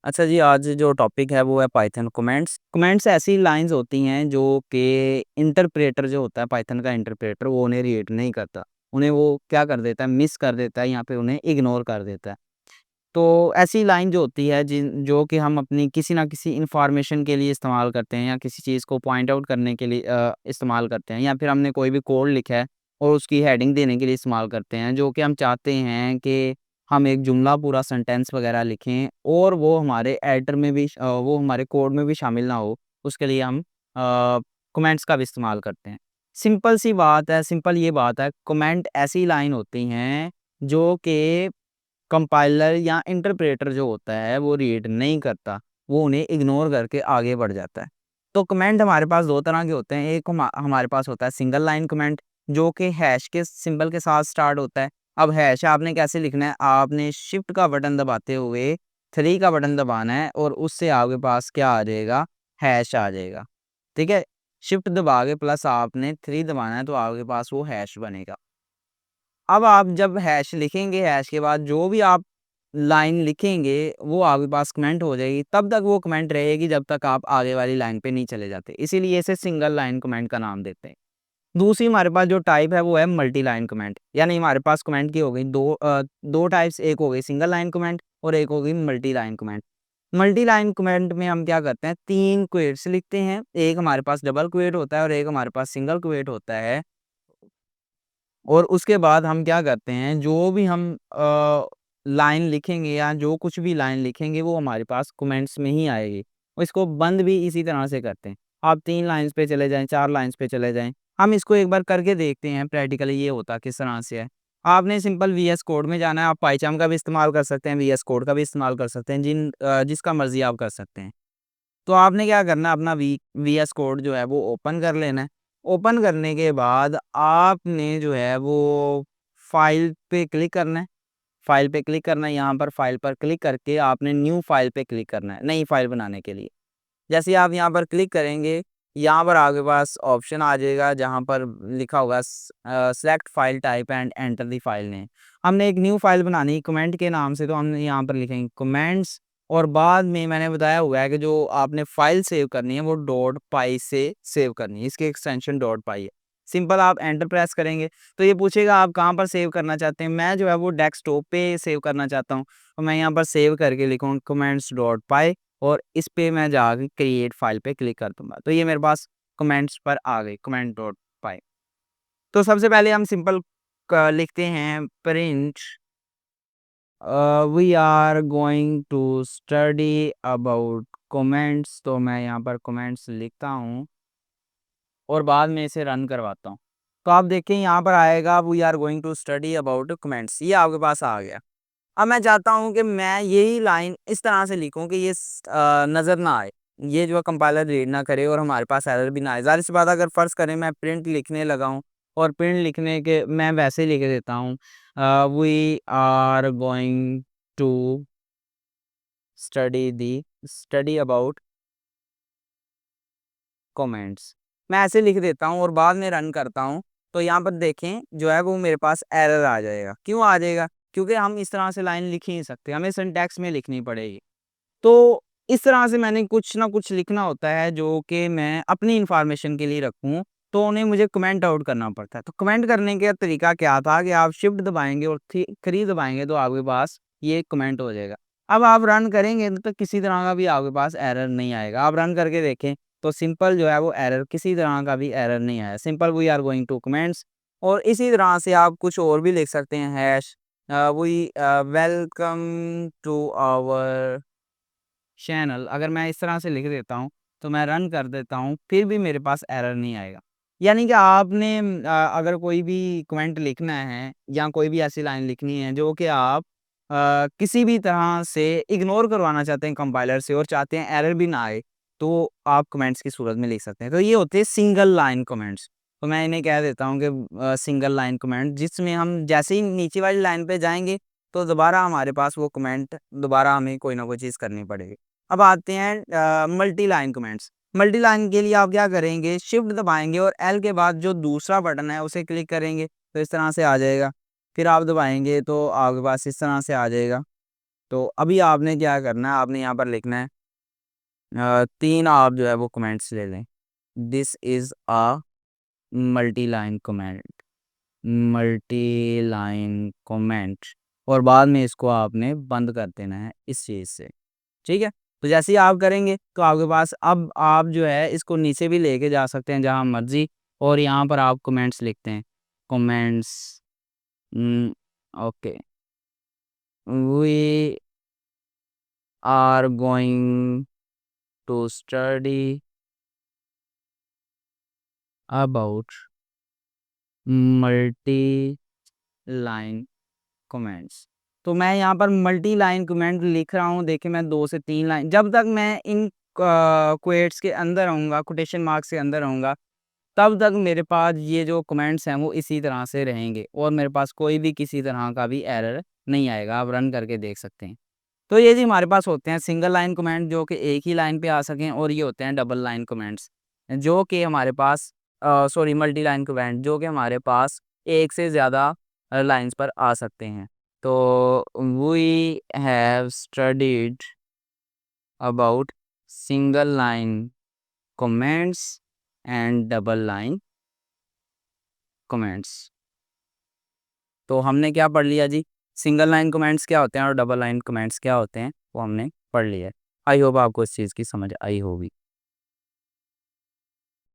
अच्छा जी, आज जो टॉपिक है वो है पाइथन कमेंट्स। कमेंट्स ऐसी लाइन्स होती हैं जो कि इंटरप्रेटर जो होता है पाइथन का इंटरप्रेटर वो उन्हें रीड नहीं करता। उन्हें वो क्या कर देता है, मिस कर देता है या फिर उन्हें इग्नोर कर देता है। तो ऐसी लाइन जो होती है जो कि हम अपनी किसी न किसी इन्फॉर्मेशन के लिए इस्तेमाल करते हैं या किसी चीज़ को पॉइंट आउट करने के लिए इस्तेमाल करते हैं या फिर हमने कोई भी कोड लिखा है और उसकी हेडिंग देने के लिए इस्तेमाल करते हैं, जो कि हम चाहते हैं कि हम एक जुमला पूरा सेंटेंस वगैरह लिखें और वो हमारे एडिटर में भी वो हमारे कोड में भी शामिल ना हो, उसके लिए हम कमेंट्स का भी इस्तेमाल करते हैं। सिंपल सी बात है, सिंपल ये बात है, कमेंट ऐसी लाइन होती हैं जो कि कंपाइलर या इंटरप्रेटर जो होता है वो रीड नहीं करता, वो उन्हें इग्नोर करके आगे बढ़ जाता है। तो कमेंट हमारे पास 2 तरह के होते हैं, एक हमारे पास होता है सिंगल लाइन कमेंट जो कि हैश के सिंबल के साथ स्टार्ट होता है। अब हैश आपने कैसे लिखना है, आपने शिफ्ट का बटन दबाते हुए 3 का बटन दबाना है और उससे आपके पास क्या आ जाएगा, हैश आ जाएगा। ठीक है? शिफ्ट दबा के प्लस आपने 3 दबाना है तो आपके पास वो हैश बनेगा। अब आप जब हैश लिखेंगे, हैश के बाद जो भी आप लाइन लिखेंगे, वो आपके पास कमेंट हो जाएगी, तब तक वो कमेंट रहेगी जब तक आप आगे वाली लाइन पे नहीं चले जाते। इसीलिए इसे सिंगल लाइन कमेंट का नाम देते हैं। दूसरी हमारे पास जो टाइप है वो है मल्टी लाइन कमेंट, यानी हमारे पास कमेंट की हो गई 2 टाइप्स, एक हो गई सिंगल लाइन कमेंट और एक हो गई multi line comment. Multi line comment में हम क्या करते हैं, 3 क्वोट्स लिखते हैं, एक हमारे पास डबल क्वोट होता है और एक हमारे पास सिंगल क्वोट होता है। और उसके बाद हम क्या करते हैं, जो भी हम लाइन लिखेंगे या जो कुछ भी लाइन लिखेंगे वो हमारे पास कमेंट्स में ही आएगी। और इसको बंद भी इसी तरह से करते हैं। आप 3 लाइन्स पे चले जाएँ, 4 लाइन्स पे चले जाएँ। हम इसको एक बार करके देखते हैं प्रैक्टिकली ये होता किस तरह से है। आपने सिंपल वीएस कोड में जाना है, आप पाइचार्म का भी इस्तेमाल कर सकते हैं, वीएस कोड का भी इस्तेमाल कर सकते हैं, जिसका मर्ज़ी आप कर सकते हैं। तो आपने क्या करना है, अपना वीएस कोड जो है वो ओपन कर लेना है। ओपन करने के बाद आपने जो है वो फ़ाइल पे क्लिक करना है। फ़ाइल पे क्लिक करना है, यहाँ पर फ़ाइल पर क्लिक करके आपने न्यू फ़ाइल पे क्लिक करना है, नई फ़ाइल बनाने के लिए। जैसे ही आप यहाँ पर क्लिक करेंगे, यहाँ पर आपके पास ऑप्शन आ जाएगा जहाँ पर लिखा होगा select file type and enter the file name. हमने एक न्यू फ़ाइल बनानी है कमेंट के नाम से, तो हम यहाँ पर लिखेंगे कमेंट्स और बाद में मैंने बताया हुआ है कि जो आपने फ़ाइल सेव करनी है वो डॉट पाई से सेव करनी है, इसकी एक्सटेंशन डॉट पाई है। सिंपल आप एंटर प्रेस करेंगे, तो ये पूछेगा आप कहाँ पर सेव करना चाहते हैं। मैं जो है वो डेस्कटॉप पे सेव करना चाहता हूँ, तो मैं यहाँ पर सेव करके लिखूँगा कमेंट्स डॉट पाई और इस पे मैं जाके क्रिएट फाइल पे क्लिक कर दूँगा। तो ये मेरे पास कमेंट्स पर आ गई, कमेंट डॉट पाई। तो सबसे पहले हम सिंपल लिखते हैं print we are going to study about comments. तो मैं यहाँ पर कमेंट्स लिखता हूँ और बाद में इसे रन करवाता हूँ। तो आप देखें यहाँ पर आएगा we are going to study about comments, ये आपके पास आ गया। अब मैं चाहता हूँ कि मैं यही लाइन इस तरह से लिखूँ कि ये नज़र ना आए। ये जो है कंपाइलर रीड ना करे और हमारे पास एरर भी ना आए। ज़ाहिर-सी बात है, अगर फ़र्ज़ करें मैं प्रिंट लिखने लगा हूँ और प्रिंट लिखने के मैं वैसे ही लिख देता हूँ we are going to study about comments. मैं ऐसे लिख देता हूँ और बाद में रन करता हूँ, तो यहाँ पर देखें जो है वो मेरे पास एरर आ जाएगा। क्यों आ जाएगा? क्योंकि हम इस तरह से लाइन लिख ही नहीं सकते, हमें सिंटैक्स में लिखनी पड़ेगी। तो इस तरह से मैंने कुछ ना कुछ लिखना होता है जो कि मैं अपनी इन्फॉर्मेशन के लिए रखूँ, तो उन्हें मुझे कमेंट आउट करना पड़ता है। तो कमेंट करने का तरीका क्या था कि आप शिफ्ट दबाएँगे और 3 दबाएँगे तो आपके पास ये कमेंट हो जाएगा। अब आप रन करेंगे तो किसी तरह का भी आपके पास एरर नहीं आएगा। आप रन करके देखें तो सिंपल जो है वो एरर, किसी तरह का भी एरर नहीं आया। Simple we are going to comments और इसी तरह से आप कुछ और भी लिख सकते हैं, hash we welcome to our channel. अगर मैं इस तरह से लिख देता हूँ, तो मैं रन कर देता हूँ, फिर भी मेरे पास एरर नहीं आएगा। यानी कि आपने अगर कोई भी कमेंट लिखना है या कोई भी ऐसी लाइन लिखनी है जो कि आप किसी भी तरह से इग्नोर करवाना चाहते हैं कंपाइलर से और चाहते हैं एरर भी ना आए, तो आप कमेंट्स की सूरत में लिख सकते हैं। तो ये होते हैं सिंगल लाइन कमेंट्स। तो मैं इन्हें कह देता हूँ कि सिंगल लाइन कमेंट, जिसमें हम जैसे ही नीचे वाली लाइन पे जाएँगे, तो दोबारा हमारे पास वो कमेंट दोबारा हमें कोई ना कोई चीज़ करनी पड़ेगी। अब आते हैं multi line comments. Multi line के लिए आप क्या करेंगे, शिफ्ट दबाएँगे और एल के बाद जो दूसरा बटन है उसे क्लिक करेंगे, तो इस तरह से आ जाएगा। फिर आप दबाएँगे तो आपके पास इस तरह से आ जाएगा। तो अभी आपने क्या करना है, आपने यहाँ पर लिखना है 3 आप जो है वो कमेंट्स ले लें। This is a multi line comment, multi line comment, और बाद में इसको आपने बंद कर देना है इस चीज़ से, ठीक है? तो जैसे ही आप करेंगे तो आपके पास अब आप जो है इसको नीचे भी लेके जा सकते हैं जहाँ मर्ज़ी, और यहाँ पर आप कमेंट्स लिखते हैं। Comments okay, we are going to study about multi line comments. तो मैं यहाँ पर मल्टी लाइन कमेंट लिख रहा हूँ, देखिए मैं 2 से 3 लाइन, जब तक मैं इन क्वोट्स के अंदर रहूँगा, कोटेशन मार्क्स के अंदर रहूँगा, तब तक मेरे पास ये जो कमेंट्स हैं वो इसी तरह से रहेंगे और मेरे पास कोई भी किसी तरह का भी एरर नहीं आएगा। आप रन करके देख सकते हैं। तो ये जी हमारे पास होते हैं सिंगल लाइन कमेंट जो कि एक ही लाइन पे आ सकें, और ये होते हैं डबल लाइन कमेंट्स जो कि हमारे पास सॉरी मल्टी लाइन कमेंट जो कि हमारे पास एक से ज़्यादा लाइन्स पर आ सकते हैं। तो we have studied about single line comments and double line comments. तो हमने क्या पढ़ लिया जी? सिंगल लाइन कमेंट्स क्या होते हैं और डबल लाइन कमेंट्स क्या होते हैं, वो हमने पढ़ लिया है। आई होप आपको इस चीज़ की समझ आई होगी।